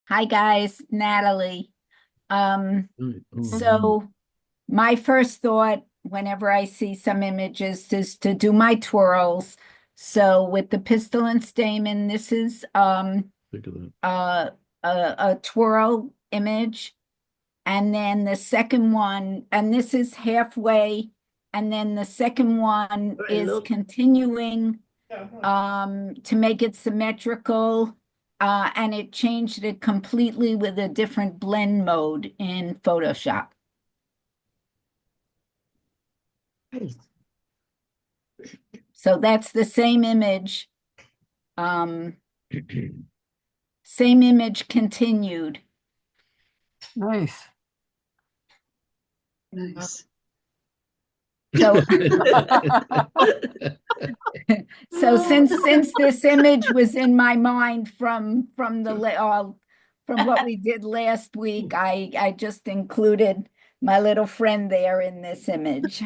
Hi guys, Natalie. Um, Mhm. so my first thought whenever I see some images is to do my twirls. So with the pistil and stamen, this is Look at that. a, a twirl image, and then the second one, and this is halfway, and then the second one Hey, is look. continuing to make it symmetrical, and it changed it completely with a different blend mode in Photoshop. So that's the same image, um, same image continued. Nice. Nice. So so since this image was in my mind from from what we did last week, I just included my little friend there in this image.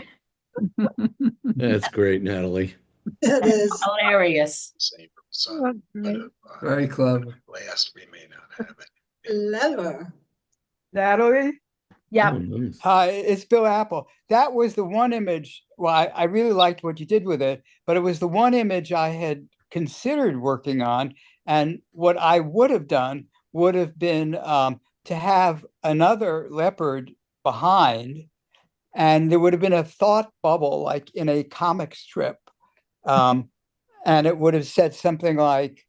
That's great, Natalie. It is. Hilarious. Same from sun, but if Very clever. last we may not have it. Clever. Natalie? Yep. Oh, nice. Hi, it's Bill Apple. That was the one image. Well, I really liked what you did with it, but it was the one image I had considered working on. And what I would have done would have been to have another leopard behind, and there would have been a thought bubble like in a comic strip. Um, and it would have said something like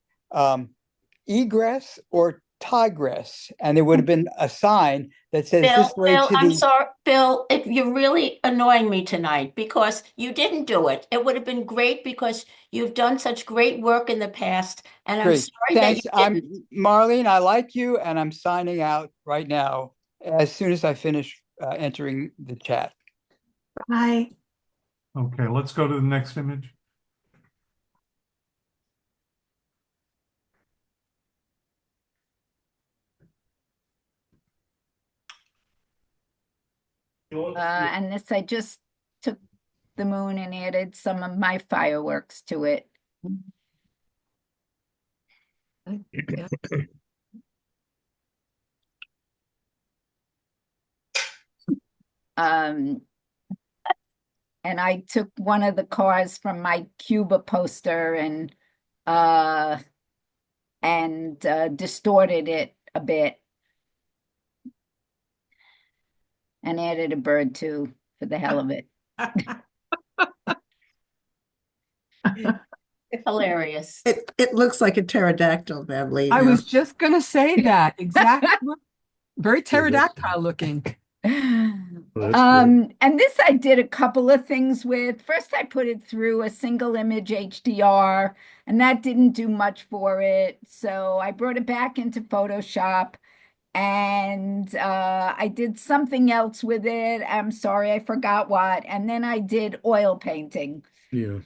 egress or tigress, and there would have been a sign that says Bill, this way Bill, to I'm the sorry, Bill, if you're really annoying me tonight because you didn't do it. It would have been great because you've done such great work in the past, and I'm great. sorry that you Thanks. I'm didn't. Marlene. I like you, and I'm signing out right now as soon as I finish entering the chat. Hi. Okay, let's go to the next image. And this I just took the moon and added some of my fireworks to it. Um, and I took one of the cars from my Cuba poster uh and distorted it a bit and added a bird too for the hell of it. Hilarious. It looks like a pterodactyl, Natalie. I was just gonna say that exactly. Very pterodactyl looking. Oh, that's great. And this I did a couple of things with. First, I put it through a single image HDR, and that didn't do much for it. So I brought it back into Photoshop, and I did something else with it. I'm sorry, I forgot what. And then I did oil painting. Yeah.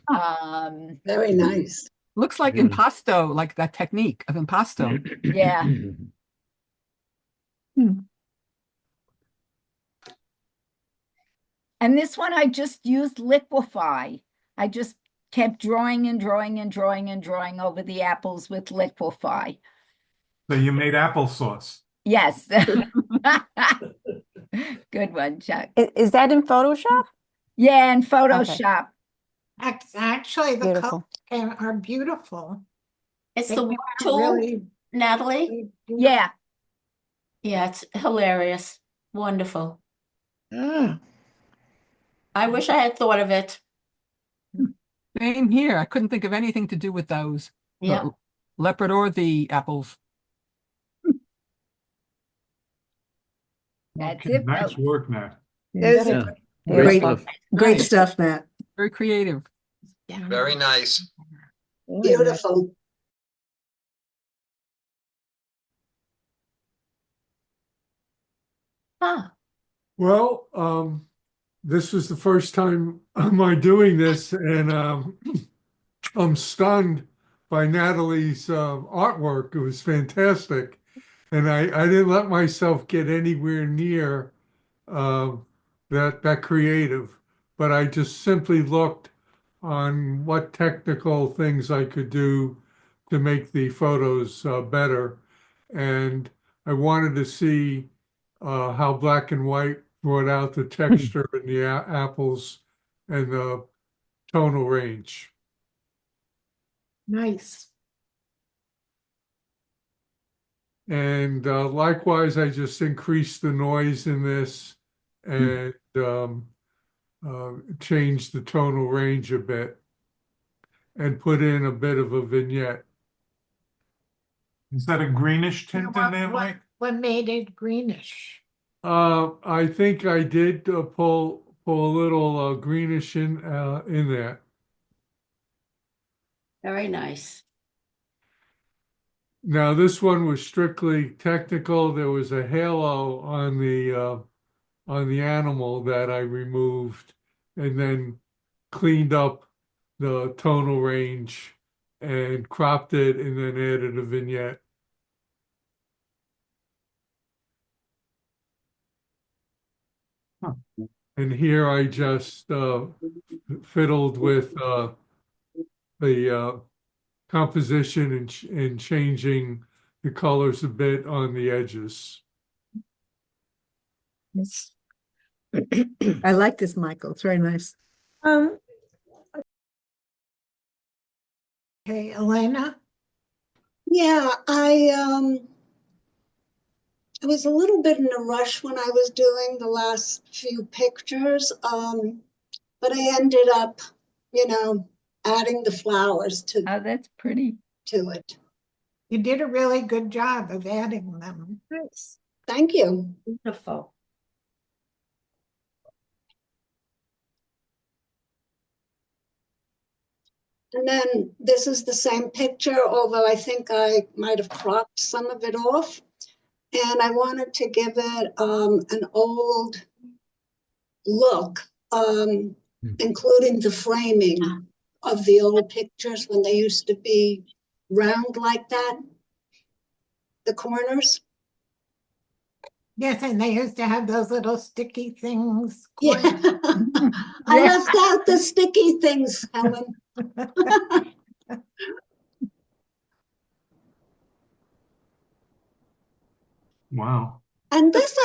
Very nice. Looks like Yeah. impasto, like that technique of impasto. Yeah. And this one I just used Liquify. I just kept drawing and drawing and drawing and drawing over the apples with Liquify. So you made applesauce. Yes. Good one, Chuck. Is that in Photoshop? Yeah, in Photoshop. Actually, the Beautiful. colors are beautiful. It's They the came one out tool, really, Natalie. really beautiful. Yeah. Yeah, it's hilarious. Wonderful. Ah, I wish I had thought of it. Same here. I couldn't think of anything to do with those. Yeah. The leopard or the apples. That's Okay, it, nice folks. work, Nat. it is Yeah. great, Great stuff. great Nice. stuff, Nat. Very creative. Very nice. Beautiful. Huh. Well, this is the first time I'm doing this, and I'm stunned by Natalie's artwork. It was fantastic. And I didn't let myself get anywhere near uh, that creative, but I just simply looked on what technical things I could do to make the photos better. And I wanted to see how black and white brought out the texture in the apples and the tonal range. Nice. And likewise, I just increased the noise in this and changed the tonal range a bit and put in a bit of a vignette. Is that a greenish Now, tint in there, Mike? what made it greenish? I think I did pull a little greenish in there. Very nice. Now this one was strictly technical. There was a halo on the animal that I removed and then cleaned up the tonal range and cropped it and then added a vignette. Huh. And here I just fiddled with the composition and changing the colors a bit on the edges. Yes. I like this, Michael. It's very nice. Okay, Elena? Yeah, I was a little bit in a rush when I was doing the last few pictures, but I ended up, adding the flowers to Oh, that's pretty. it. You did a really good job of adding them. Nice. Thank you. Beautiful. And then this is the same picture, although I think I might have cropped some of it off. And I wanted to give it an old look, including the framing of the old pictures when they used to be round like that, the corners. Yes, and they used to have those little sticky things. Yeah. I left out the sticky things, Helen. Wow. And this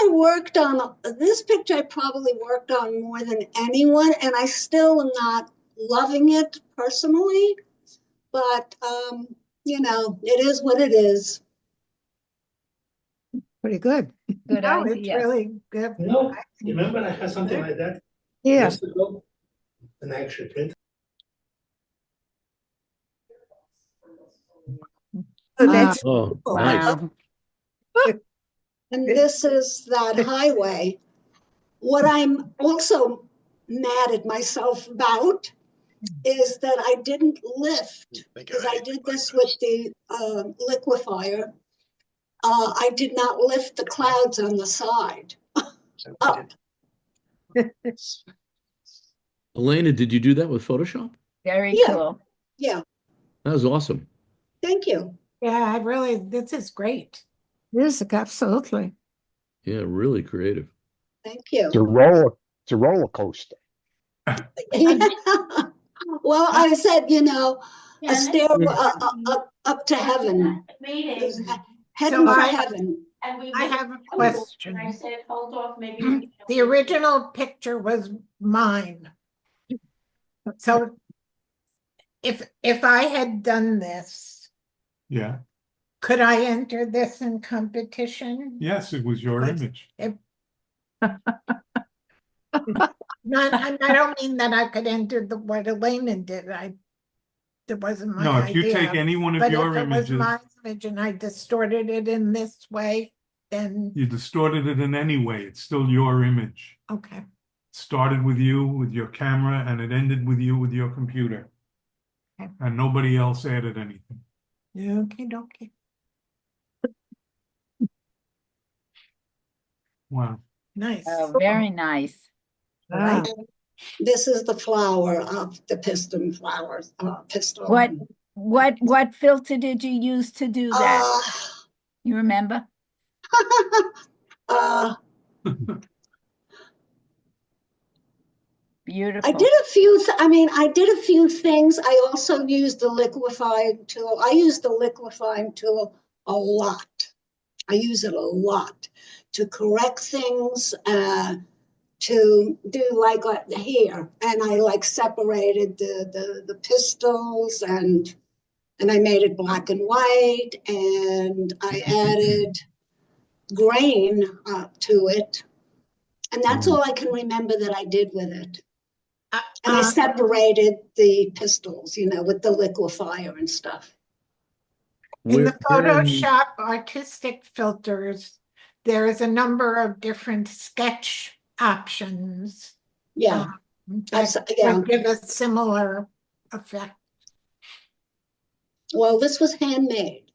picture I probably worked on more than anyone, and I still am not loving it personally, but it is what it is. Pretty good. Good No, it's idea. really good. Remember I had something like that Yeah. years ago, and I actually printed. Oh, that's Oh, nice. Wow. And this is that highway. What I'm also mad at myself about is that I didn't lift, because I did this with the liquefier. I did not lift the clouds on the side up. Elena, did you do that with Photoshop? Very Yeah. cool. Yeah, That was awesome. thank you. Yeah, this is great. yes, absolutely. Yeah, really creative. Thank you. It's a roller coaster. Well, I said, Yeah, a stair up to heaven. Meeting. Heading So for I- heaven. And we I went- have a question. And I said, hold off, maybe. we can- The original picture was mine. So if I had done this, Yeah. could I enter this in competition? Yes, it was your But- image. I don't mean that I could enter what Elena did. That wasn't my No, if you idea. take any one of But your if it was images, my image and I distorted it in this way, then, you distorted it in any way, it's still your image. okay. It started with you, with your camera, and it ended with you, with your computer. Okay. And nobody else added anything. Okay. Wow. Nice. Oh, very nice. Ah, This is the flower of the piston flowers, pistil. What filter did you use to do that? You remember? Beautiful. I did a few things. I also used the liquefying tool. I used the liquefying tool a lot. I use it a lot to correct things, to do like here. And I like separated the pistils and I made it black and white, and I added grain to it. And that's all I can remember that I did with it. And I separated the pistils, you know, with the liquefier and stuff. In the Where- Photoshop artistic filters, there is a number of different sketch options. Yeah. That yeah. would give a similar effect. Well, this was handmade.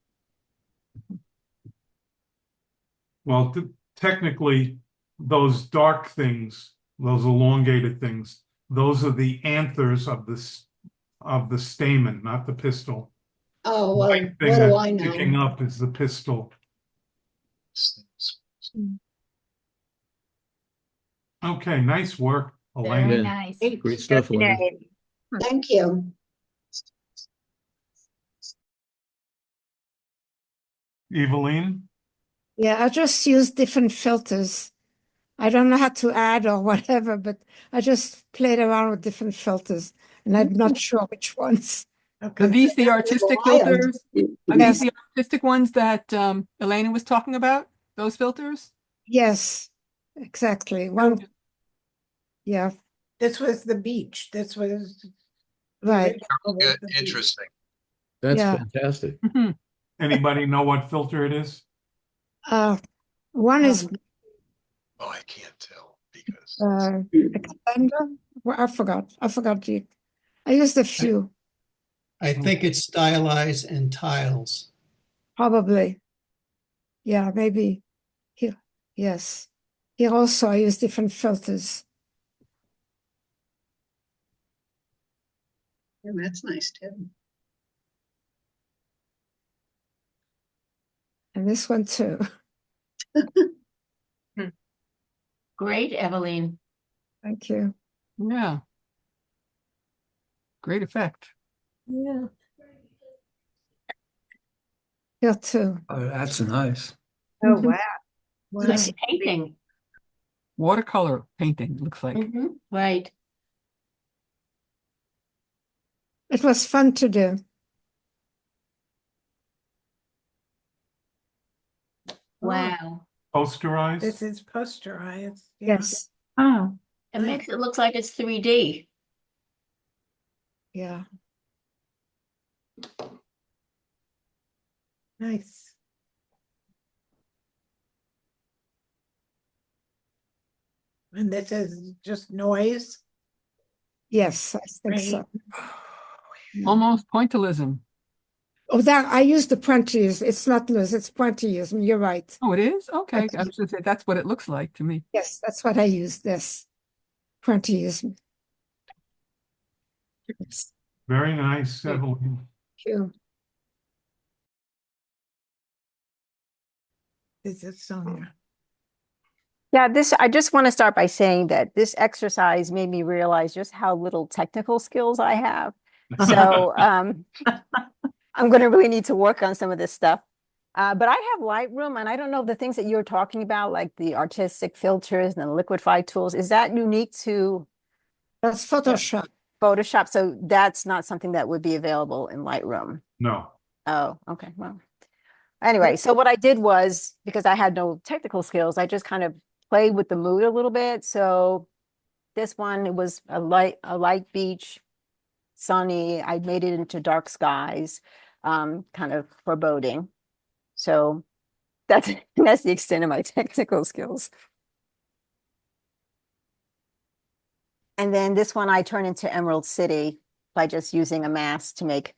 Well, technically, those dark things, those elongated things, those are the anthers of the stamen, not the pistil. Oh, well, White what thing do that's I know? sticking up is the pistil. Okay, nice work, Elaine. Very Yeah. nice. Great stuff, Elena. Thank you. Eveline? Yeah, I just use different filters. I don't know how to add or whatever, but I just played around with different filters and I'm not sure which ones. Are these the artistic wild. filters? Are Yes. these the artistic ones that Elena was talking about? Those filters? Yes, exactly. One, yeah, This was the beach. This was right. Good, interesting. That's Yeah. fantastic. Anybody know what filter it is? One is Oh, I can't tell because expander. Well, I forgot the. I used a few, I think it's stylized and tiles. probably. Yeah, maybe. Here, yes. Here also I use different filters. Yeah, that's nice too. And this one too. Great, Eveline. Thank you. Yeah. Great effect. Yeah. Here too. Oh, that's nice. Oh, wow. It's like painting. Watercolor painting, looks like. Right. It was fun to do. Wow. Posterized? This is posterized. yeah. Yes. Oh. It makes it look like it's 3D. Yeah. Nice. And this is just noise. Yes, I think so. Almost pointillism. Oh, that I use the pointillism. It's not loose, it's pointillism. You're right. Oh, it is? Okay. I was gonna say that's what it looks like to me. Yes, that's what I use. This pointillism. Yes, Very nice, Eveline. thank you. This is Sonia. Yeah, I just want to start by saying that this exercise made me realize just how little technical skills I have. So I'm going to really need to work on some of this stuff. But I have Lightroom, and I don't know the things that you're talking about, like the artistic filters and the liquify tools. Is that unique to That's Photoshop. Photoshop? So that's not something that would be available in Lightroom. No. Oh, okay. Well, anyway, so what I did was, because I had no technical skills, I just kind of played with the mood a little bit. So this one, it was a light beach, sunny. I made it into dark skies, kind of foreboding. So that's the extent of my technical skills. And then this one I turned into Emerald City by just using a mask to make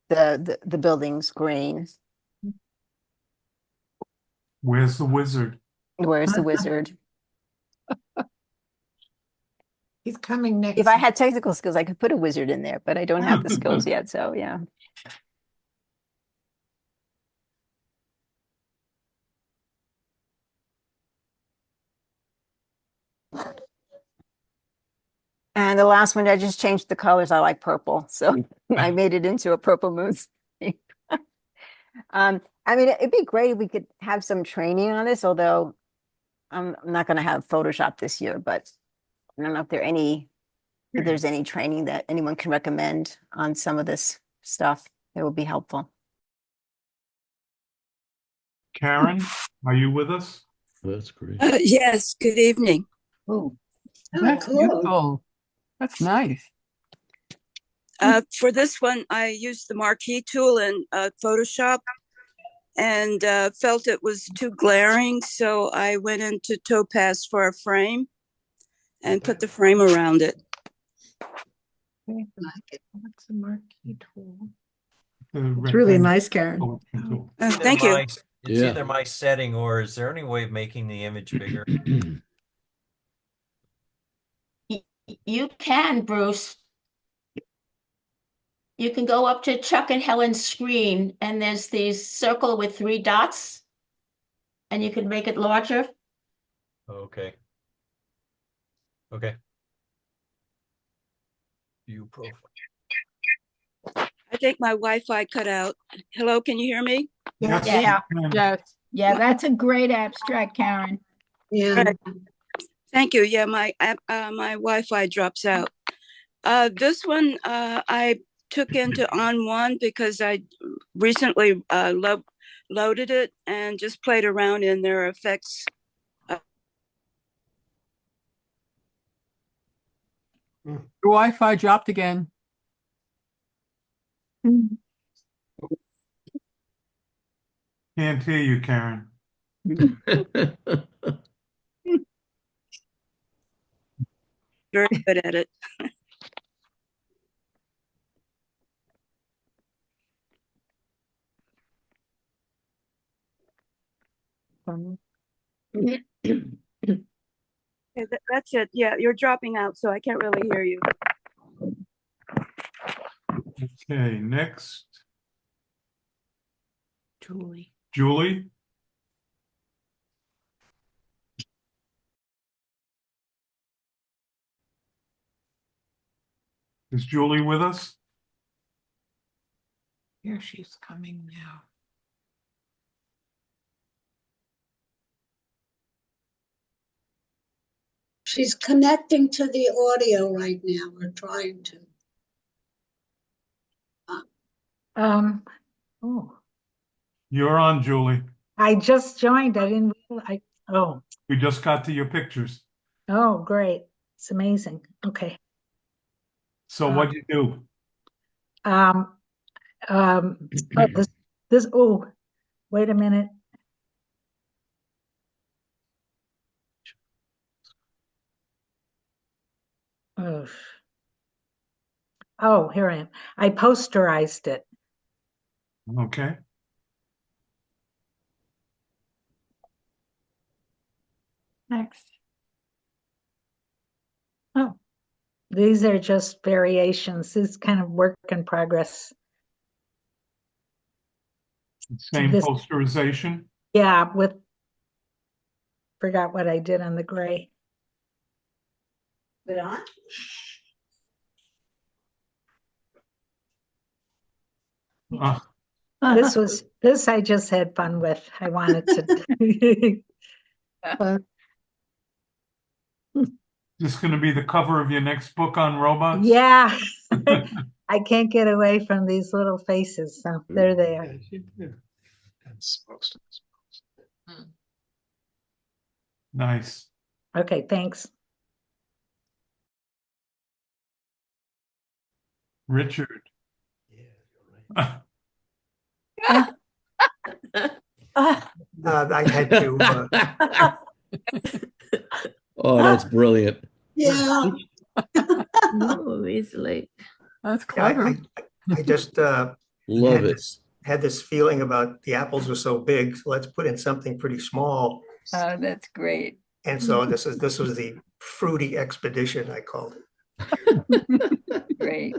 the buildings green. Where's the wizard? Where's the wizard? He's coming next. If I had technical skills, I could put a wizard in there, but I don't have the skills yet. So yeah. And the last one, I just changed the colors. I like purple, so I made it into a purple moon. I mean, it'd be great if we could have some training on this, although I'm not going to have Photoshop this year, but I don't know if there's any training that anyone can recommend on some of this stuff that would be helpful. Karen, are you with us? That's great. Yes, good evening. Oh, That's beautiful. That's nice. For this one, I used the marquee tool in Photoshop and felt it was too glaring, so I went into Topaz for a frame and put the frame around it. What's a marquee tool? It's really nice, Karen. Thank you. It's Yeah. either my setting or is there any way of making the image bigger? You can, Bruce. You can go up to Chuck and Helen's screen and there's these circle with 3 dots. And you can make it larger. Okay. Okay. View profile. I think my Wi-Fi cut out. Hello, can you hear me? Yes, Yeah. you can. Yes. Yeah, that's a great abstract, Karen. Yeah. Right. Thank you. Yeah, my Wi-Fi drops out. This one I took into On1 because I recently loaded it and just played around in their effects. Your Wi-Fi dropped again. Can't hear you, Karen. Very good at it. Okay, that's it. Yeah, you're dropping out, so I can't really hear you. Okay, next, Julie. Julie. Is Julie with us? Here she's coming now. She's connecting to the audio right now, or trying to. Oh, You're on, Julie. I just joined. We just got to your pictures. Oh, great. It's amazing. Okay. So what'd you do? Wait a minute. Oh, here I am. I posterized it. Okay. Next. Oh, these are just variations. This is kind of work in progress. Same This- posterization? Yeah, forgot what I did on the gray. Is it on? This I just had fun with. I wanted to. But This going to be the cover of your next book on robots? yeah, I can't get away from these little faces. So there they are. That's supposed to. Nice. Okay, thanks. Richard. I had to. Oh, that's brilliant. Yeah. Oh, easily. That's I, clever. I just Love it. had this feeling about the apples were so big, so let's put in something pretty small. Oh, that's great. And so this was the fruity expedition, I called it. Great.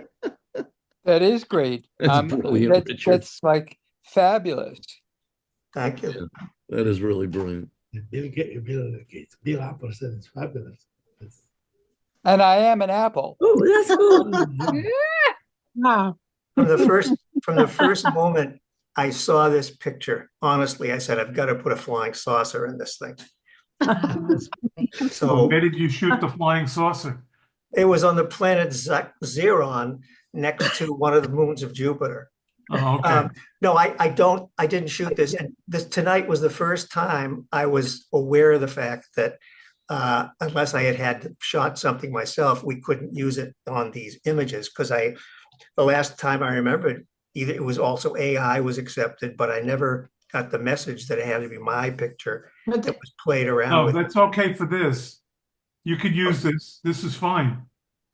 That is great. That's brilliant, Richard. That's like fabulous. Thank you. That is really brilliant. Bill Apple said it's fabulous. And I am an apple. Oh, that's cool. Wow. From the first moment I saw this picture. Honestly, I said, I've got to put a flying saucer in this thing. So where did you shoot the flying saucer? it was on the planet Xeron next to one of the moons of Jupiter. Oh, okay. No, I didn't shoot this. And this tonight was the first time I was aware of the fact that unless I had shot something myself, we couldn't use it on these images. Because the last time I remembered, either it was also AI was accepted, but I never got the message that it had to be my picture that was played around No, with. that's okay for this. You could use this. This is fine.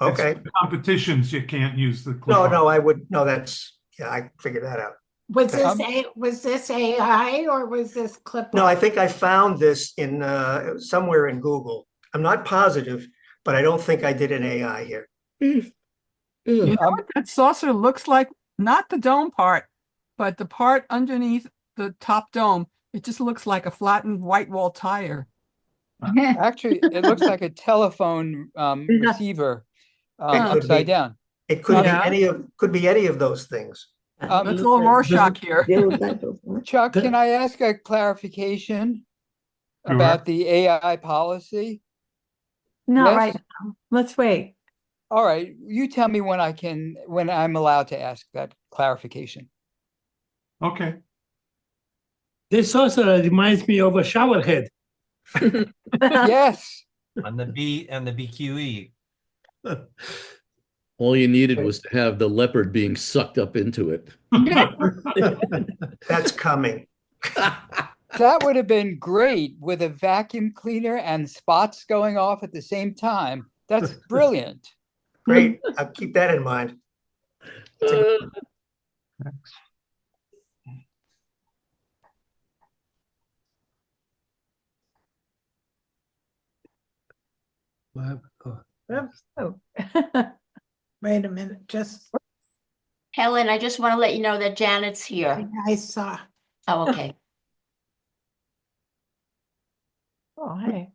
Okay. It's competitions, you can't use the clip No, art. no, I would, no, yeah, I figured that out. Was this AI or was this clip? No, I think I found this in somewhere in Google. I'm not positive, but I don't think I did an AI here. You know what that saucer looks like? Not the dome part, but the part underneath the top dome. It just looks like a flattened white wall tire. Actually, it looks like a telephone receiver upside down. It could be any of those things. That's a little Rorschach here. Chuck, can I ask a clarification about the AI policy? Not Yes? right now. Let's wait. All right, you tell me when I'm allowed to ask that clarification. Okay. This also reminds me of a shower head. Yes. On the BQE. All you needed was to have the leopard being sucked up into it. That's coming. That would have been great with a vacuum cleaner and spots going off at the same time. That's brilliant. Great. I'll keep that in mind. Oh. Wait a minute, just Helen, I just want to let you know that Janet's here. I saw. Oh, okay. Oh, hey.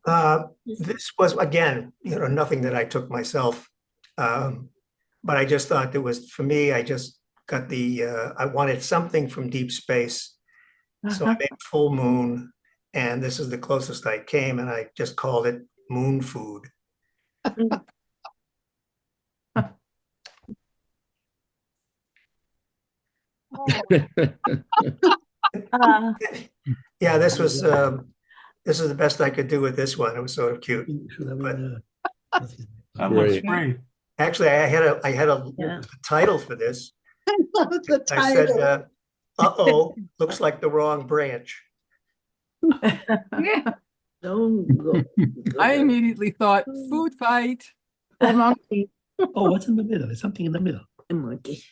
This was, again, nothing that I took myself. But I just thought for me, I just got I wanted something from deep space. So I made Full Moon, and this is the closest I came, and I just called it Moon Food. Yeah, this is the best I could do with this one. It was sort of cute. That looks great. Actually, I had a title for this. The I said, title. "Uh-oh, looks like the wrong branch." Don't go. I immediately thought food fight. Monkey. Oh, what's in the middle? There's something in the middle. A monkey.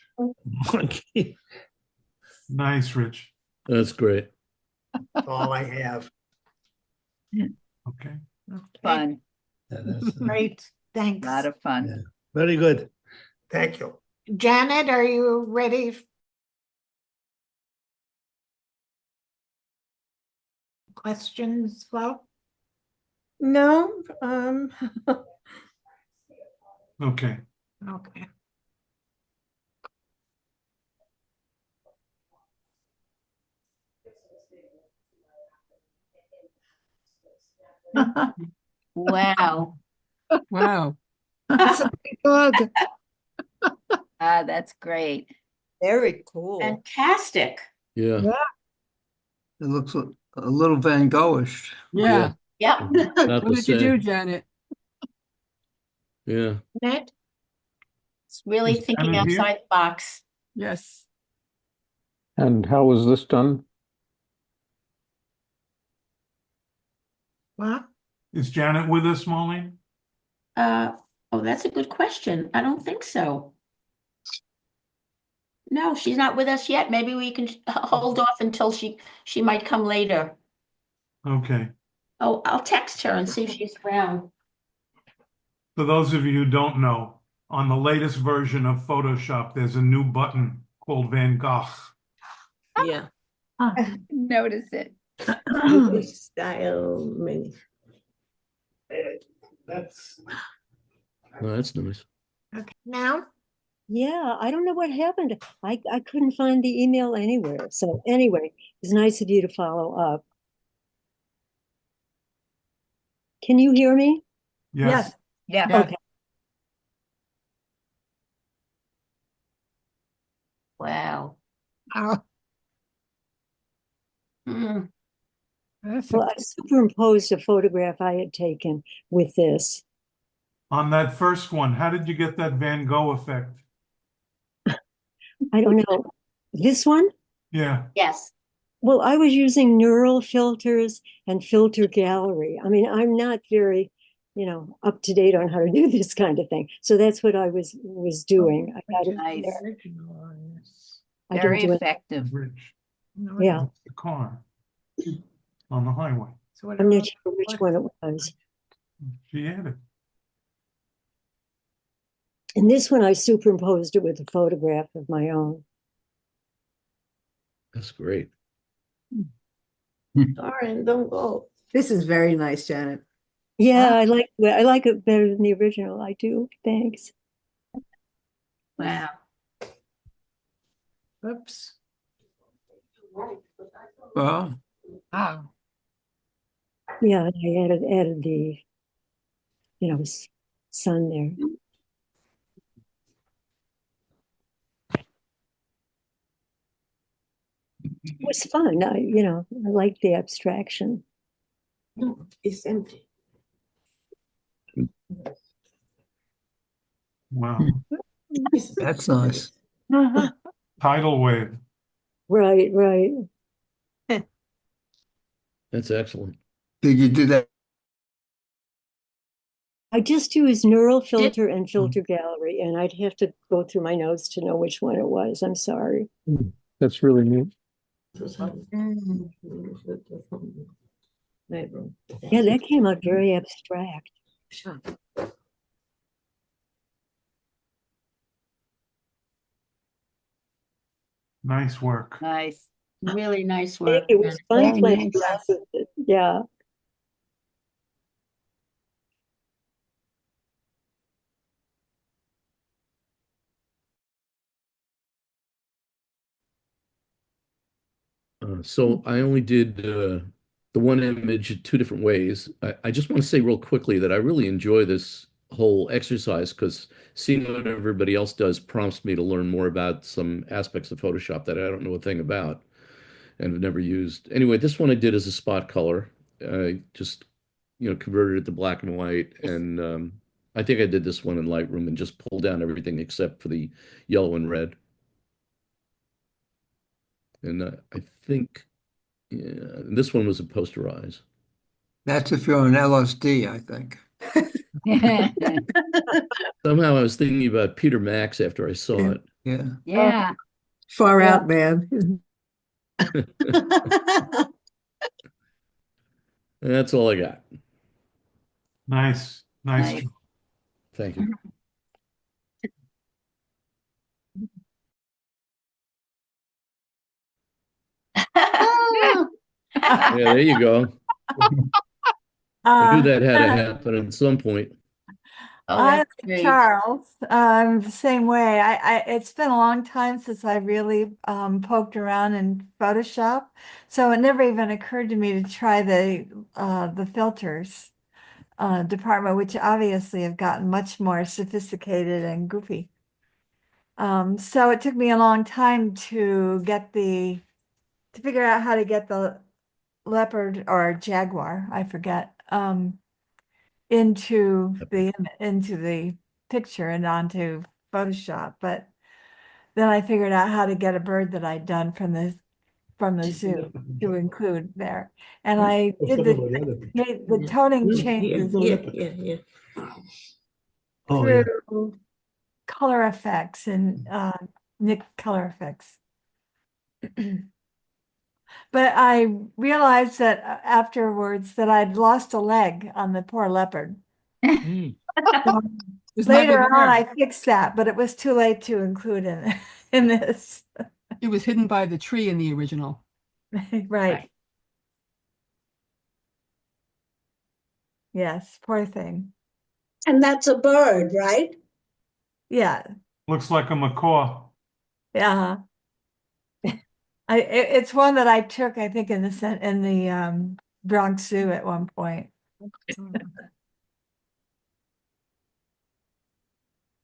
Monkey. Nice, Rich. That's great. All I have. Okay. Fun. Great, thanks. A lot of fun. Yeah. Very good. Thank you. Janet, are you ready? Questions, Flo? No, Okay. Okay. Wow. Wow. That's good. That's great. very cool. Fantastic. Yeah. It looks a little Van Goghish. Yeah. Yep. Not What the did you do, same. Janet? Yeah. Janet? It's really Is thinking Janet here? outside the box. Yes. And how was this done? What? Is Janet with us, Molly? Oh, that's a good question. I don't think so. No, she's not with us yet. Maybe we can hold off until she might come later. Okay. Oh, I'll text her and see if she's around. For those of you who don't know, on the latest version of Photoshop, there's a new button called Van Gogh. Yeah. Notice it. Style mini. That's Oh, that's nice. Okay, now? Yeah, I don't know what happened. I couldn't find the email anywhere. So anyway, it's nice of you to follow up. Can you hear me? Yes. Yeah. Okay. Wow. Oh, Mm. Well, I superimposed a photograph I had taken with this. On that first one, how did you get that Van Gogh effect? I don't know. This one? Yeah. Yes. Well, I was using neural filters and filter gallery. I mean, I'm not very, up to date on how to do this kind of thing. So that's what I was doing. I got it Nice. there. I don't Very do it. effective. Bridge. Yeah, The car on the highway. I'm not sure which one it was. She had it. And this one, I superimposed it with a photograph of my own. That's great. Darn, don't go. This is very nice, Janet. Yeah, I like it better than the original. I do. Thanks. Wow. Oops. Well, Wow. Yeah, and I added the, sun there. It was fun. I like the abstraction. No, it's empty. Wow. that's nice. Tidal wave. Right. That's excellent. Did you do that? I just use neural filter and filter gallery, and I'd have to go through my notes to know which one it was. I'm sorry. That's really neat. Yeah, that came out very abstract. Nice work. Nice. Really nice work. It was fun Very playing nice. around with it. Yeah. So I only did the one image 2 different ways. I just want to say real quickly that I really enjoy this whole exercise because seeing what everybody else does prompts me to learn more about some aspects of Photoshop that I don't know a thing about and have never used. Anyway, this one I did as a spot color. I just, converted it to black and white. And I think I did this one in Lightroom and just pulled down everything except for the yellow and red. And I think this one was a posterize. That's if you're on LSD, I think. Somehow I was thinking about Peter Max after I saw it. Yeah. Yeah. Far out, man. That's all I got. Nice. Nice. Thank you. Yeah, there you go. I knew that had to happen at some point. Oh, I that's like great. Charles, the same way. It's been a long time since I really poked around in Photoshop, so it never even occurred to me to try the filters department, which obviously have gotten much more sophisticated and goofy. So it took me a long time to figure out how to get the leopard or jaguar, I forget, into the picture and onto Photoshop. But then I figured out how to get a bird that I'd done from the zoo to include there. And I did the toning changes through color effects and Nick color effects. But I realized that afterwards that I'd lost a leg on the poor leopard. Later on, I fixed that, but it was too late to include in this. It was hidden by the tree in the original. Right. Yes, poor thing. And that's a bird, right? Yeah, Looks like a macaw. Yeah. It's one that I took, I think, in the Bronx Zoo at one point.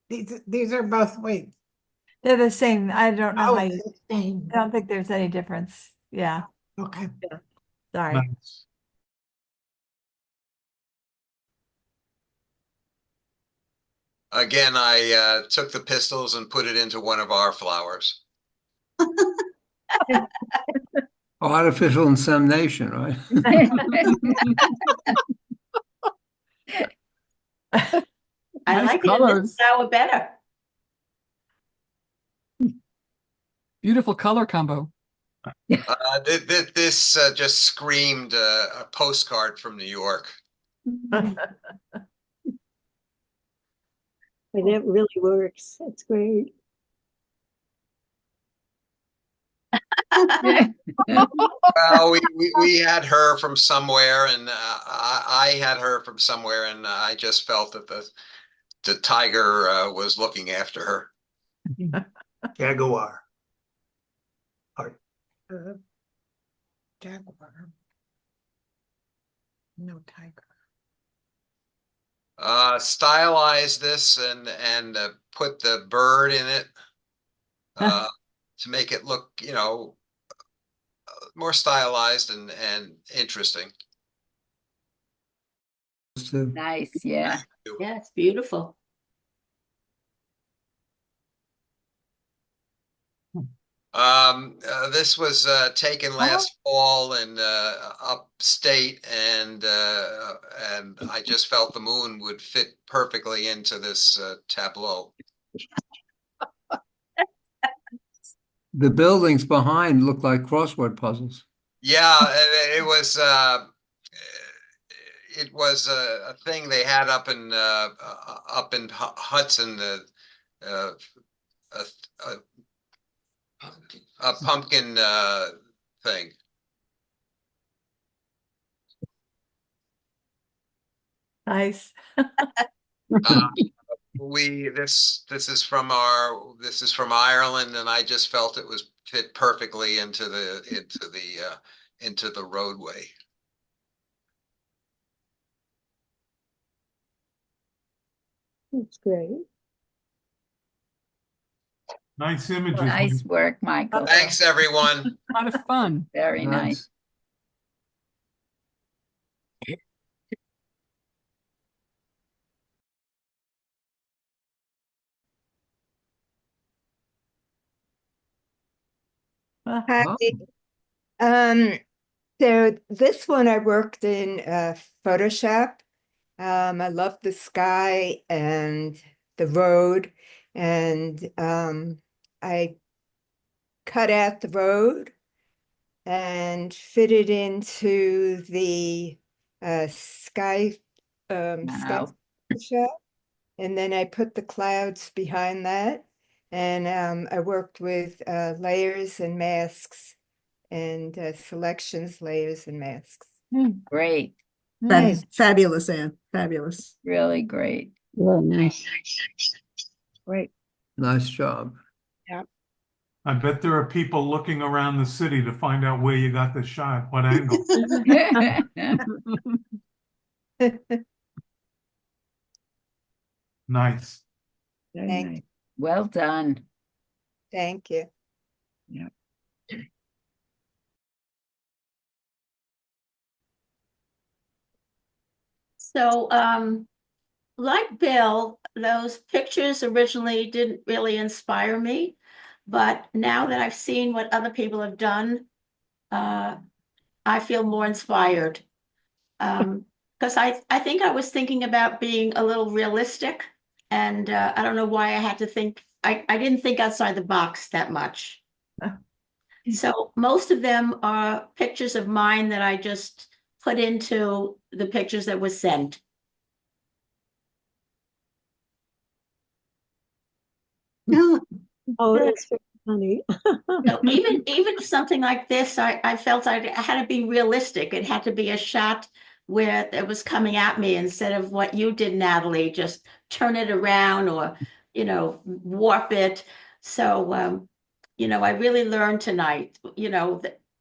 These are both, wait. They're the same. I don't know Oh, how it's you, the same. I don't think there's any difference. Yeah, Okay. sorry. Nice. Again, I took the pistils and put it into one of our flowers. Artificial insemination, right? I Nice like it in colors. this flower better. Beautiful color combo. This just screamed a postcard from New York. And it really works. It's great. Well, we had her from somewhere, and I had her from somewhere, and I just felt that the tiger was looking after her. Jaguar. Jaguar. No tiger. Stylize this and put the bird in it to make it look, more stylized and interesting. Nice, yeah. Yeah, it's beautiful. This was taken last fall in upstate, and I just felt the moon would fit perfectly into this tableau. The buildings behind look like crossword puzzles. Yeah, it was a thing they had up in Hudson, a pumpkin thing. Nice. This is from Ireland, and I just felt it was fit perfectly into the roadway. That's great. Nice images. Nice work, Michael. Thanks, everyone. A lot of fun. Very nice. Hi. So this one I worked in Photoshop. I love the sky and the road, and I cut out the road and fit it into the sky Wow. shot, and then I put the clouds behind that, and I worked with layers and masks and selections, layers and masks. Great. Nice. Fabulous, Anne. Fabulous. Really great. Really nice. Great. Nice job. Yeah. I bet there are people looking around the city to find out where you got the shot, what angle. Nice. Thank, Well done. thank you. Yeah. So, like Bill, those pictures originally didn't really inspire me, but now that I've seen what other people have done, I feel more inspired. Because I think I was thinking about being a little realistic, and I don't know why I had to think, I didn't think outside the box that much. So most of them are pictures of mine that I just put into the pictures that were sent. Oh, that's very funny. So even something like this, I felt I had to be realistic. It had to be a shot where it was coming at me instead of what you did, Natalie, just turn it around or, warp it. So, I really learned tonight,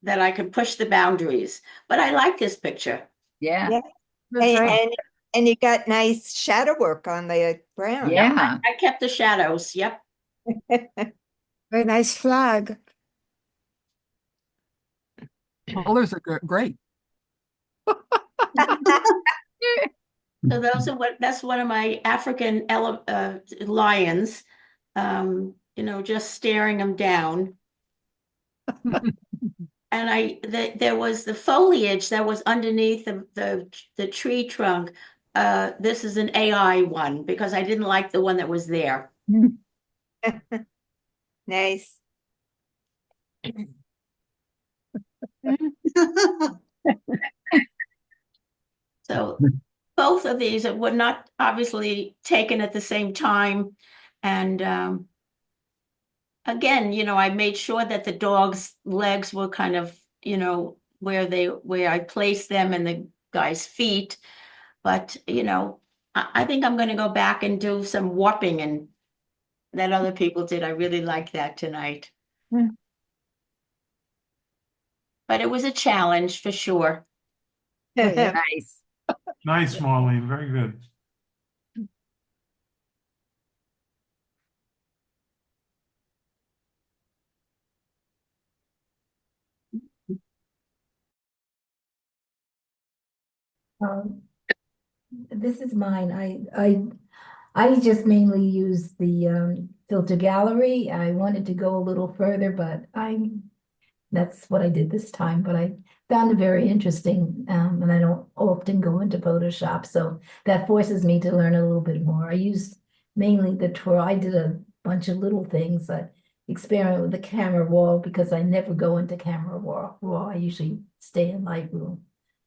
that I could push the boundaries. But I like this picture. Yeah. Yeah. And you got nice shadow work on the ground. Yeah. I kept the shadows. Yep. Very nice flag. Colors are great. So that's one of my African lions, just staring them down. And there was the foliage that was underneath the tree trunk. This is an AI one because I didn't like the one that was there. Nice. So both of these were not obviously taken at the same time. And again, I made sure that the dog's legs were kind of, where I placed them and the guy's feet. But, I think I'm going to go back and do some warping and that other people did. I really liked that tonight. But it was a challenge for sure. Nice. Nice, Marlene. Very good. This is mine. I just mainly use the filter gallery. I wanted to go a little further, but that's what I did this time. But I found it very interesting, and I don't often go into Photoshop, so that forces me to learn a little bit more. I used mainly the twirl. I did a bunch of little things. I experiment with the camera raw because I never go into camera raw. I usually stay in Lightroom.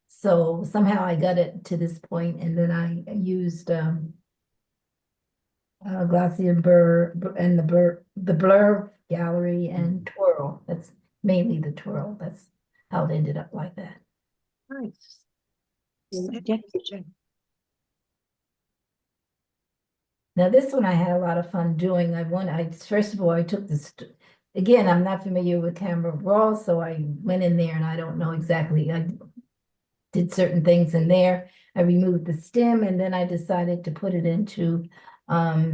So somehow I got it to this point, and then I used Gaussian blur and the blur gallery and twirl. That's mainly the twirl. That's how it ended up like that. Nice. Now this one I had a lot of fun doing. First of all, I took this, again, I'm not familiar with Camera Raw, so I went in there and I don't know exactly, I did certain things in there. I removed the stem and then I decided to put it into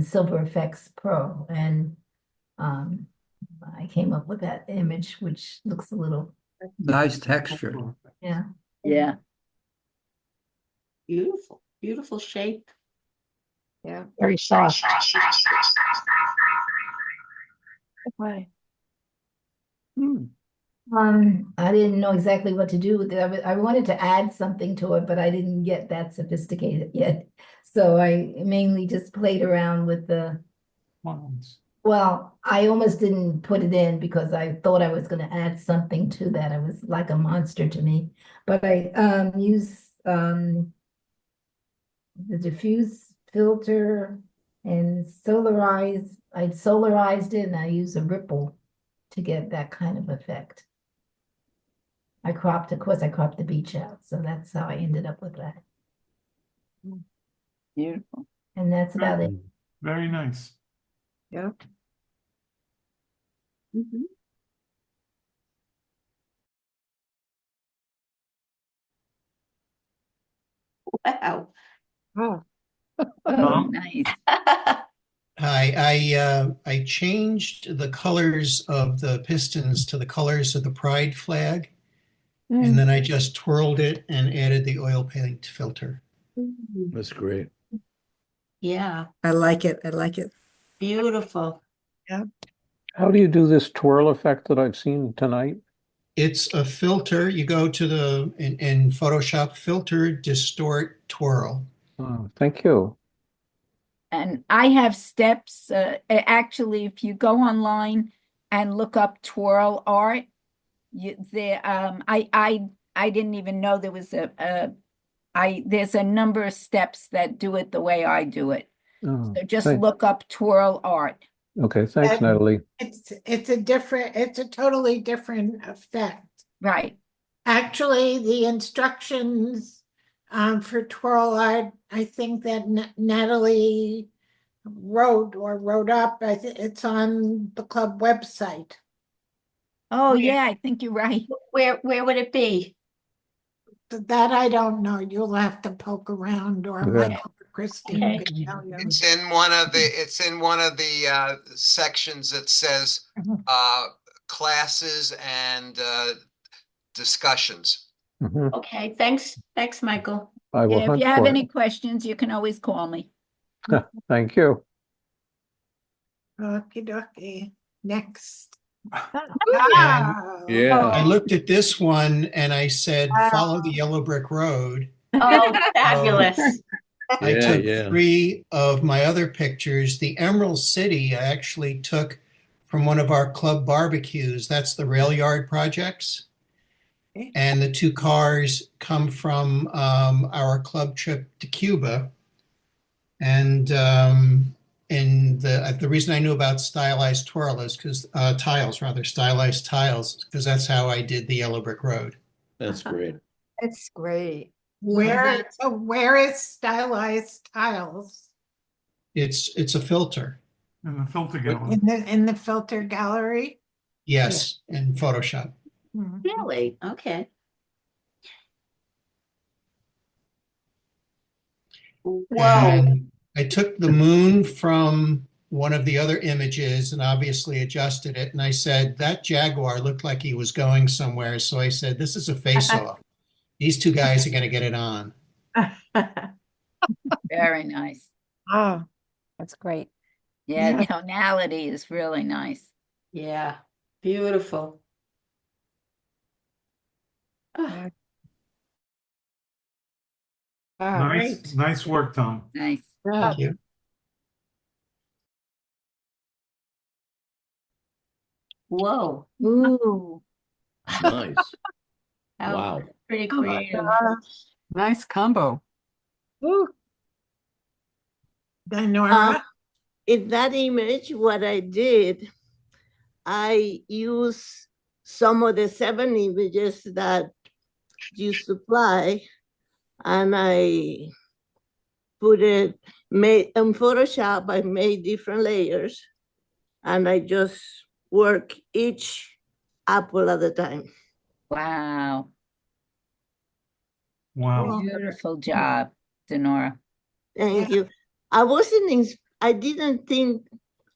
Silver Effects Pro, and I came up with that image, which looks a little, Nice texture. yeah. Yeah. Beautiful, beautiful shape. Yeah. Very soft. Okay. I didn't know exactly what to do with it. I wanted to add something to it, but I didn't get that sophisticated yet. So I mainly just played around with well, I almost didn't put it in because I thought I was going to add something to that. It was like a monster to me. But I used the diffuse filter and I solarized it, and I used a ripple to get that kind of effect. Of course, I cropped the beach out, so that's how I ended up with that. Beautiful. And that's about it. Very nice. Yeah. Wow. Oh. Oh, nice. I changed the colors of the pistons to the colors of the pride flag, and then I just twirled it and added the oil paint filter. That's great. Yeah, I like it. I like it. beautiful. Yeah. How do you do this twirl effect that I've seen tonight? It's a filter. You go to in Photoshop, filter, distort, twirl. Oh, thank you. And I have steps. Actually, if you go online and look up twirl art, I didn't even know there was there's a number of steps that do it the way I do it. Oh, So just look up twirl art. okay, thanks, And Natalie. it's a totally different effect. Right. Actually, the instructions for twirl art, I think that Natalie wrote or wrote up. It's on the club website. Oh, yeah, I think you're right. Where would it be? That I don't know. You'll have to poke around, or Yeah. Michael or Christine Okay. could tell you. It's in one of the sections that says classes and discussions. Mhm. Okay, thanks, Michael. I will Yeah, if hunt you have for any it. questions, you can always call me. Thank you. Okie dokie. Next. Yeah. I looked at this one and I said, follow the yellow brick road. Oh, fabulous. I Yeah, took yeah. 3 of my other pictures. The Emerald City I actually took from one of our club barbecues. That's the Rail Yard Projects. And the 2 cars come from our club trip to Cuba. And the reason I knew about stylized twirl is because stylized tiles, because that's how I did the yellow brick road. That's great. It's great. Where is stylized tiles? It's a filter. In the filter gallery. In the filter gallery? Yes, in Photoshop. Really? Okay. Whoa. And I took the moon from one of the other images and obviously adjusted it. And I said, that Jaguar looked like he was going somewhere. So I said, this is a face-off. These 2 guys are going to get it on. Very nice. Oh, that's great. Yeah, the tonality is really nice. Yeah, beautiful. Oh, Nice work, Tom. Nice. Thank you. whoa. Ooh. Nice. That Wow. was pretty creative. Nice combo. Dinora? In that image, what I did, I used some of the 7 images that you supply, and I put it, made in Photoshop, I made different layers, and I just work each apple at a time. Wow. Wow. Beautiful job, Dinora. Thank you. I didn't think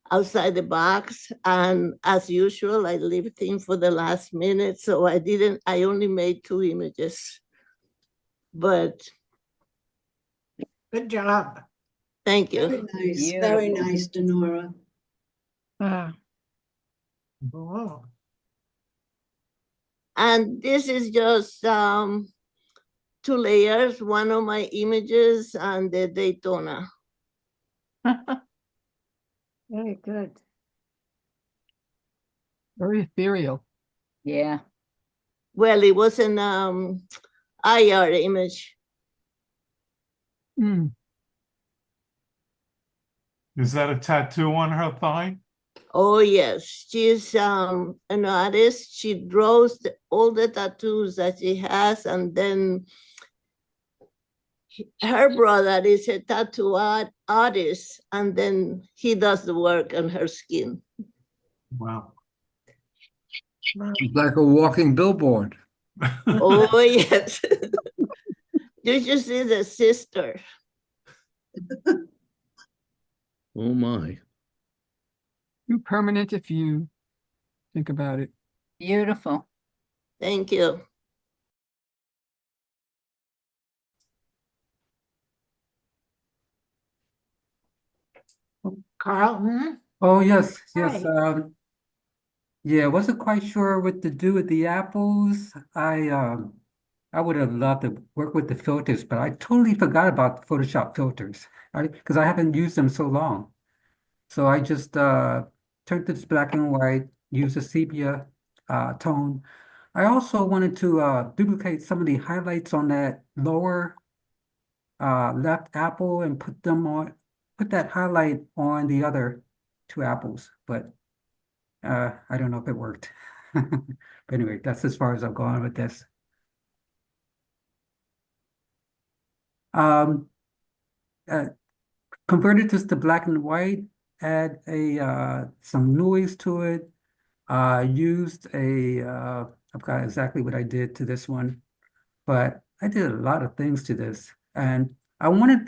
outside the box, and as usual, I leave things for the last minute, so I only made 2 images, but. Good job. Thank you. Very nice, very nice, Dinora. Cool. And this is just 2 layers, one of my images and the Daytona. Very good. Very ethereal. Yeah. Well, it was an IR image. Is that a tattoo on her thigh? Oh, yes. She's an artist. She draws all the tattoos that she has, and then her brother is a tattoo artist, and then he does the work on her skin. Wow. It's like a walking billboard. Oh, yes. You should see the sister. Oh my. Too permanent if you think about it. Beautiful. Thank you. Carlton? Oh, yes, yes. Hi. Yeah, wasn't quite sure what to do with the apples. I would have loved to work with the filters, but I totally forgot about Photoshop filters because I haven't used them so long. So I just turned this black and white, used a sepia tone. I also wanted to duplicate some of the highlights on that lower left apple and put that highlight on the other 2 apples, but I don't know if it worked. But anyway, that's as far as I've gone with this. converted this to black and white, add some noise to it, used I forgot exactly what I did to this one, but I did a lot of things to this. And I wanted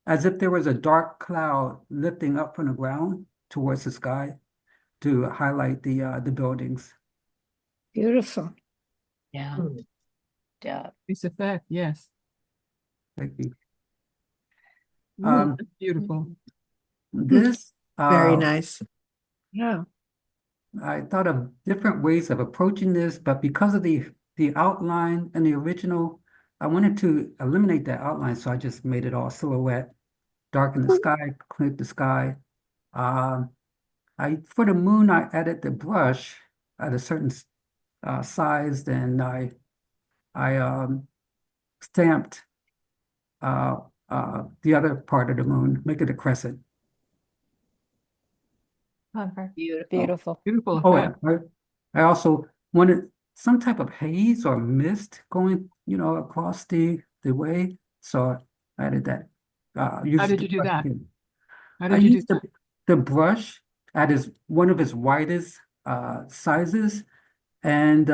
as if there was a dark cloud lifting up from the ground towards the sky to highlight the buildings. Beautiful. Yeah. Yeah. Nice effect, yes. Thank you. That's beautiful. This Very nice. Yeah. I thought of different ways of approaching this, but because of the outline and the original, I wanted to eliminate that outline, so I just made it all silhouette, darken the sky, clear the sky. For the moon, I added the brush at a certain size, and I stamped the other part of the moon, make it a crescent. Beautiful. Beautiful. Oh, effect. yeah. I also wanted some type of haze or mist going, across the way. So I added that. How did you do that? How I did you do used the brush at one of its widest sizes, and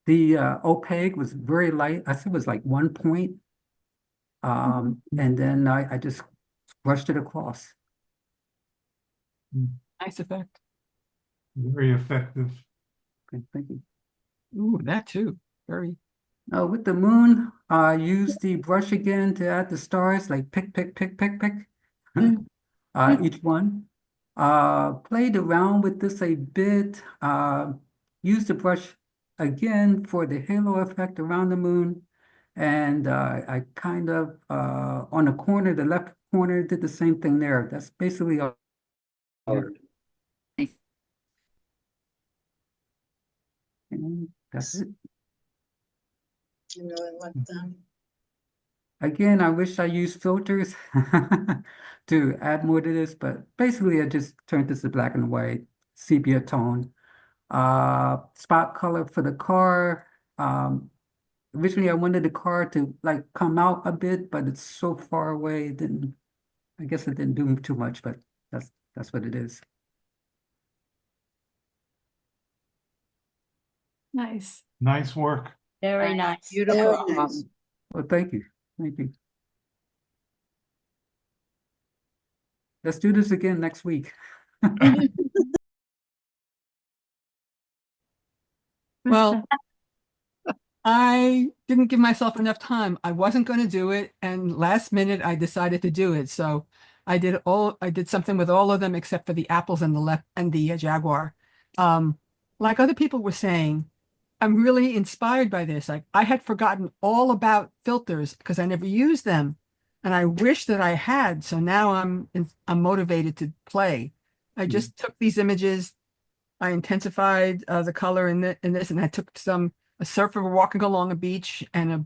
the opaque was very light. I think it was like 1 point. And then I just brushed it across. Nice effect. Very effective. Okay, thank you. Ooh, that too. Very. With the moon, I used the brush again to add the stars, like pick, each one. Played around with this a bit. Used the brush again for the halo effect around the moon. And I kind of, on the corner, the left corner, did the same thing there. That's basically all. And that's it. I really like them. Again, I wish I used filters to add more to this, but basically I just turned this to black and white, sepia tone. Spot color for the car. Originally I wanted the car to like come out a bit, but it's so far away, I guess it didn't do too much, but that's what it is. Nice. Nice work. Very nice. Beautiful. Very nice. Well, thank you. Thank you. Let's do this again next week. Well, I didn't give myself enough time. I wasn't going to do it, and last minute I decided to do it. So I did something with all of them except for the apples and the Jaguar. Like other people were saying, I'm really inspired by this. I had forgotten all about filters because I never used them, and I wish that I had. So now I'm motivated to play. I just took these images, I intensified the color in this, and I took a surfer walking along a beach and a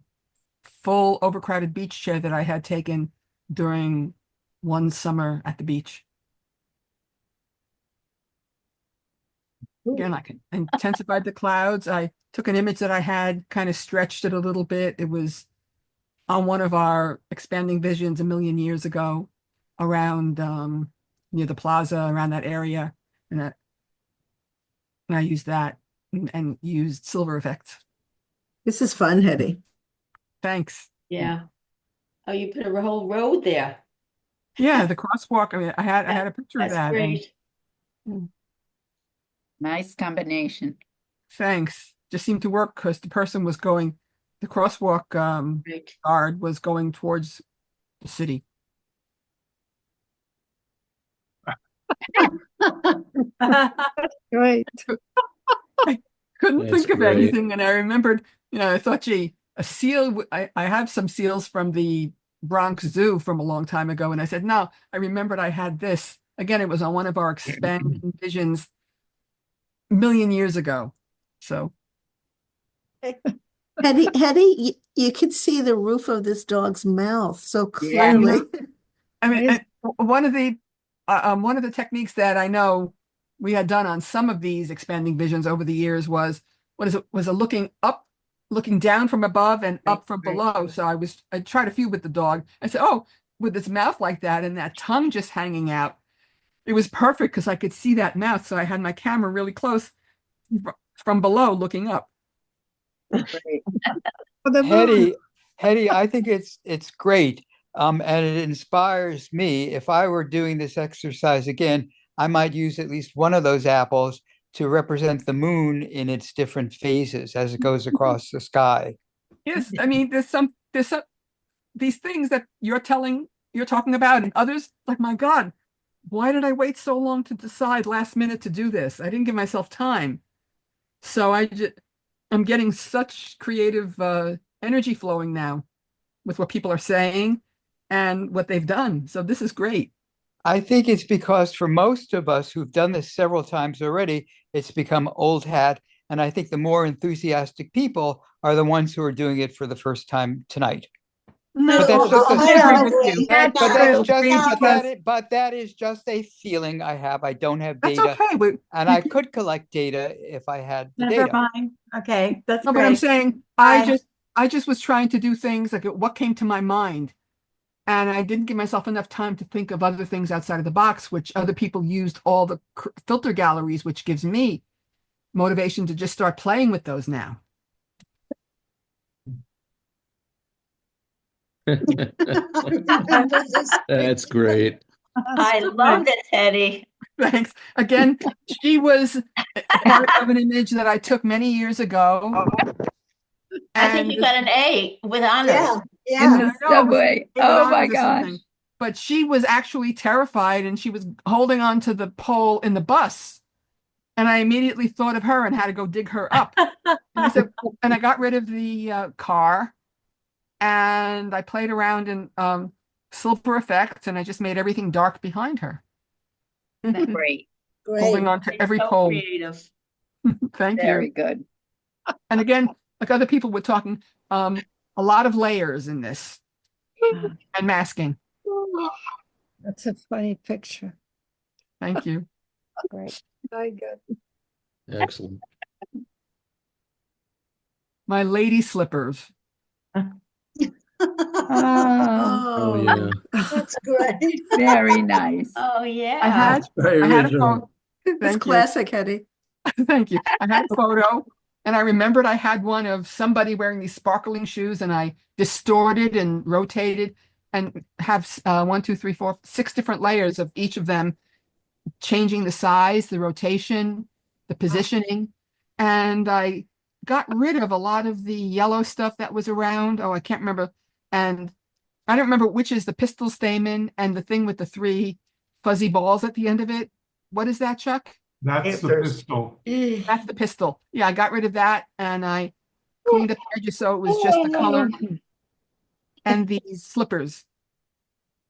full overcrowded beach chair that I had taken during one summer at the beach. Again, I intensified the clouds. I took an image that I had, kind of stretched it a little bit. It was on one of our expanding visions a million years ago around near the plaza, around that area. And I used that and used silver effects. This is fun, Hetty. Thanks. Yeah. Oh, you put a whole road there. Yeah, the crosswalk. I mean, I had a picture of That's that. great. Nice combination. Thanks. Just seemed to work because the person was going, the crosswalk guard was going towards the city. Right. I couldn't That's think of great. anything, and I remembered, I thought, gee, a seal. I have some seals from the Bronx Zoo from a long time ago, and I said, no, I remembered I had this. Again, it was on one of our expanding visions a million years ago. So, Hetty, you could see the roof of this dog's mouth so clearly. I mean, one of the techniques that I know we had done on some of these expanding visions over the years was a looking up, looking down from above and up from below. So I tried a few with the dog. I said, oh, with its mouth like that and that tongue just hanging out. It was perfect because I could see that mouth. So I had my camera really close from below looking up. Hetty, I think it's great. And it inspires me. If I were doing this exercise again, I might use at least one of those apples to represent the moon in its different phases as it goes across the sky. Yes, I mean, there's some these things that you're talking about, and others like, my God, why did I wait so long to decide last minute to do this? I didn't give myself time. So I'm getting such creative energy flowing now with what people are saying and what they've done. So this is great. I think it's because for most of us who've done this several times already, it's become old hat. And I think the more enthusiastic people are the ones who are doing it for the first time tonight. No, but that's just I agree with you. but that is just a feeling I have. I don't have That's data. okay. And I could collect data if I had the Never data. mind. Okay, that's No, great. but I'm saying I just was trying to do things like what came to my mind. And I didn't give myself enough time to think of other things outside of the box, which other people used all the filter galleries, which gives me motivation to just start playing with those now. That's great. I love this, Hetty. Thanks. Again, she was part of an image that I took many years ago. I think you got an A with honors. In the subway. Oh my gosh. But she was actually terrified and she was holding on to the pole in the bus. And I immediately thought of her and had to go dig her up. And I got rid of the car and I played around in silver effects and I just made everything dark behind her. Great. Holding on to every pole. Creative. Thank you. Very good. And again, like other people were talking, a lot of layers in this and masking. That's a funny picture. Thank you. Great. Very good. Excellent. My lady slippers. Oh yeah. That's great. Very nice. Oh yeah. I had Very a original. photo. It's Thank you. classic, Hetty. Thank you. I had a photo and I remembered I had one of somebody wearing these sparkling shoes and I distorted and rotated and have 6 different layers of each of them, changing the size, the rotation, the positioning. And I got rid of a lot of the yellow stuff that was around. Oh, I can't remember. And I don't remember which is the pistol stamen and the thing with the 3 fuzzy balls at the end of it. What is that, Chuck? That's the pistol. That's the pistol. Yeah, I got rid of that and I cleaned up the edges so it was just the color and these slippers,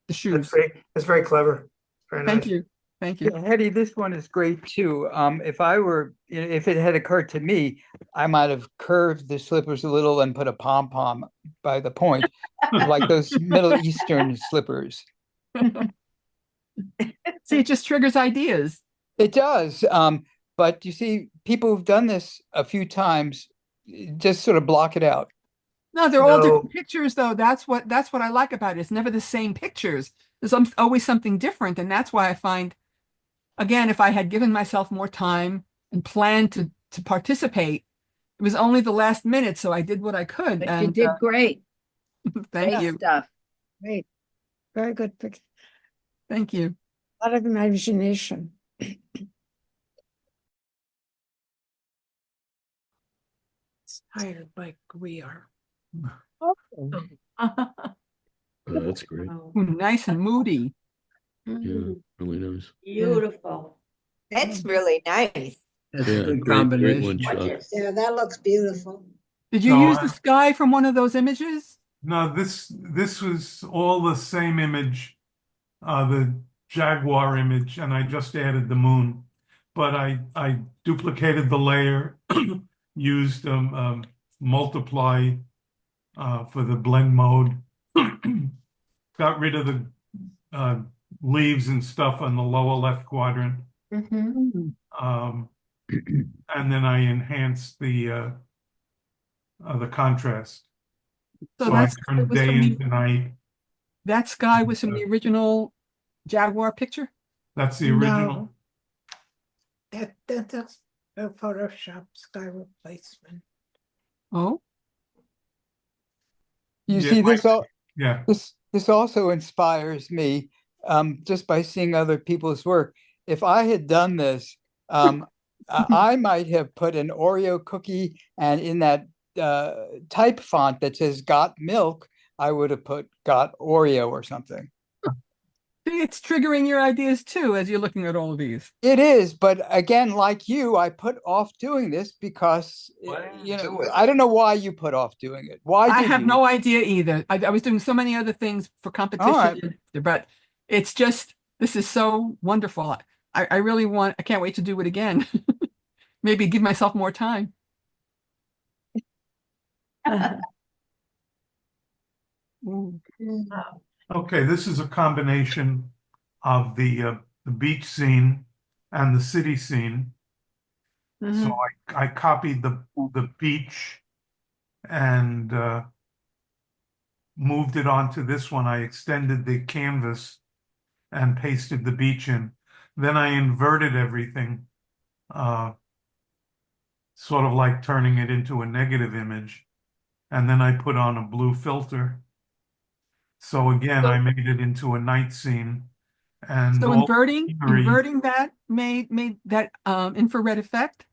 the shoes. That's very clever. Very nice. Thank you. Thank you. Yeah, Hetty, this one is great too. If it had occurred to me, I might have curved the slippers a little and put a pom-pom by the point, like those Middle Eastern slippers. See, it just triggers ideas. It does. But you see, people who've done this a few times just sort of block it out. No, they're all different pictures, though. That's what I like about it. It's never the same pictures. There's always something different, and that's why I find, again, if I had given myself more time and planned to participate, it was only the last minute, so I did what I could. But and you did great. Thank Great you. stuff. Great. Very good picture. Thank you. A lot of imagination. Inspired like we are. Oh, that's great. Ooh, nice and moody. Yeah, really nice. Beautiful. That's really nice. That's Yeah, a good great one, combination. Chuck. Yeah, that looks beautiful. Did you use the sky from one of those images? No, this was all the same image, the Jaguar image, and I just added the moon. But I duplicated the layer, used multiply for the blend mode, got rid of the leaves and stuff on the lower left quadrant. Mm-hmm. And then I enhanced the contrast. So So I that's turned it was day from into night. That sky was from the original Jaguar picture? That's the original. No. That's a Photoshop sky replacement. Oh, You Yeah, see, this yeah. this also inspires me just by seeing other people's work. If I had done this, I might have put an Oreo cookie, and in that type font that says "Got Milk," I would have put "Got Oreo" or something. see, it's triggering your ideas too as you're looking at all of these. It is, but again, like you, I put off doing this because I don't know why you put off doing it. Why I did have you? no idea either. I was doing so many other things for competition, but it's just, this is so wonderful. I really I can't wait to do it again. Maybe give myself more time. Okay, this is a combination of the beach scene and the city scene. So I copied the beach and moved it onto this one. I extended the canvas and pasted the beach in. Then I inverted everything, sort of like turning it into a negative image. And then I put on a blue filter. So again, I made it into a night scene. And So all inverting that made that infrared effect?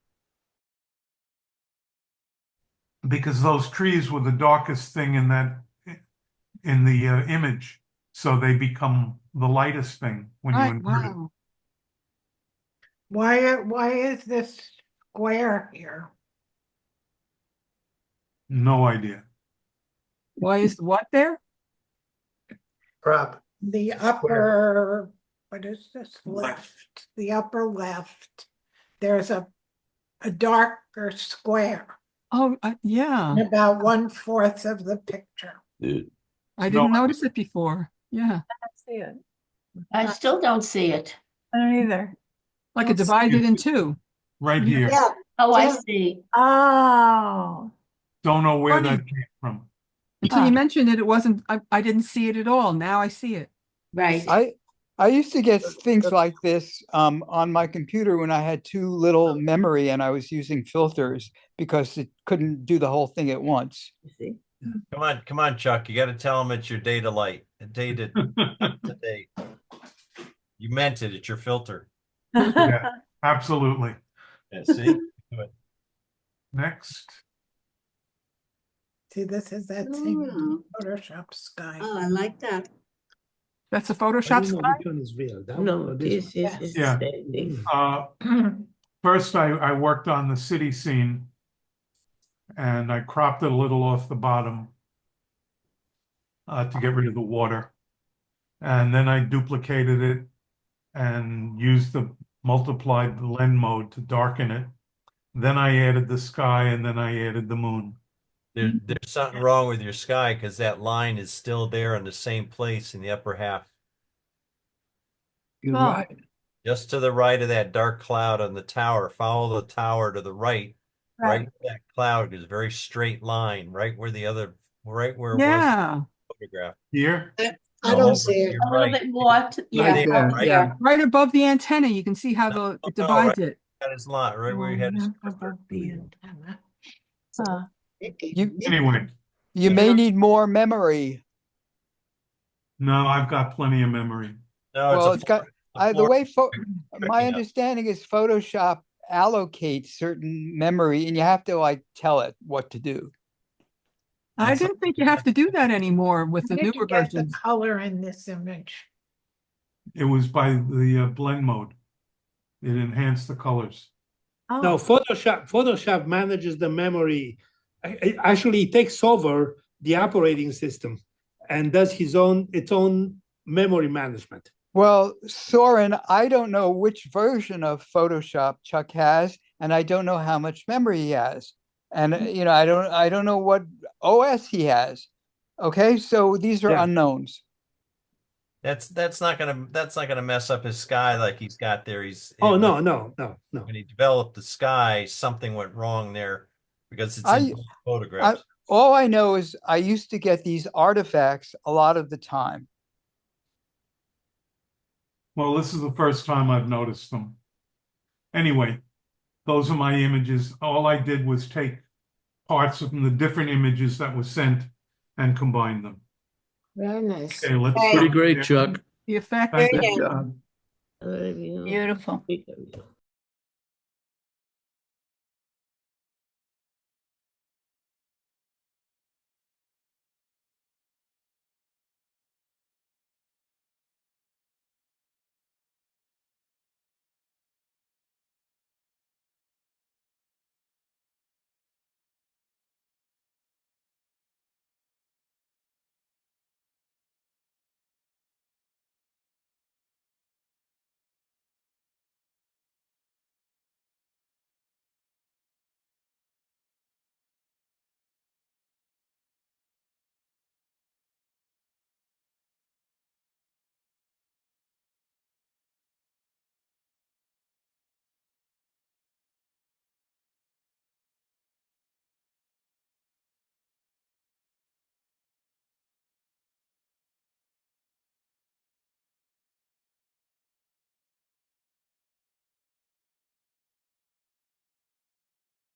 because those trees were the darkest thing in the image, so they become the lightest thing when you Right, invert it. wow. Why is this square here? No idea. Why is what there? Crop. The upper, what is this, left, the upper left, there's a darker square, Oh, yeah. about 1/4 of the picture. I didn't notice it before. Yeah. I see it. I still don't see it. I don't either. Like it divided in two. Right here. Yeah. Oh, I Yeah. see. Oh. Don't know where Funny. that came from. Until you mentioned it, it wasn't, I didn't see it at all. Now I see it. Right. I used to get things like this on my computer when I had too little memory and I was using filters because it couldn't do the whole thing at once. Come on, Chuck. You got to tell them it's your data light. Data up to date. You meant it. It's your filter. Yeah, absolutely. Yeah, see? Do it. Next. See, this is that same Photoshop sky. Oh, I like that. That's a I Photoshop don't know sky? which one is real. That No, one or this this one? is Yeah. standing. First, I worked on the city scene and I cropped it a little off the bottom to get rid of the water. And then I duplicated it and used the multiplied blend mode to darken it. Then I added the sky and then I added the moon. There's something wrong with your sky because that line is still there in the same place in the upper half. You're right. Just to the right of that dark cloud on the tower. Follow the tower to the right. Right where that cloud is a very straight line, right where it was Yeah. photograph. Here? I don't see it. You're A little right. bit more, yeah. Right Yeah. Right above the antenna, you can see how it divides it. That is lot, right where you had his Above the antenna. Anyway, You may need more memory. no, I've got plenty of memory. No, Well, it's it's got the way my up. understanding is Photoshop allocates certain memory and you have to like tell it what to do. I didn't think you have to do that anymore with the Where did newer you get the versions. color in this image? It was by the blend mode. It enhanced the colors. Oh. No, Photoshop manages the memory. Actually, it takes over the operating system and does its own memory management. Well, Soren, I don't know which version of Photoshop Chuck has, and I don't know how much memory he has. And I don't know what OS he has. Okay, so these are unknowns. That's not gonna mess up his sky like he's got there. No. When he developed the sky, something went wrong there because it's in both photographs. All I know is I used to get these artifacts a lot of the time. Well, this is the first time I've noticed them. Anyway, those are my images. All I did was take parts from the different images that were sent and combine them. Very nice. Okay, let's Pretty start great, there. Chuck. The effect. Thank Good you. job. Beautiful. Beautiful.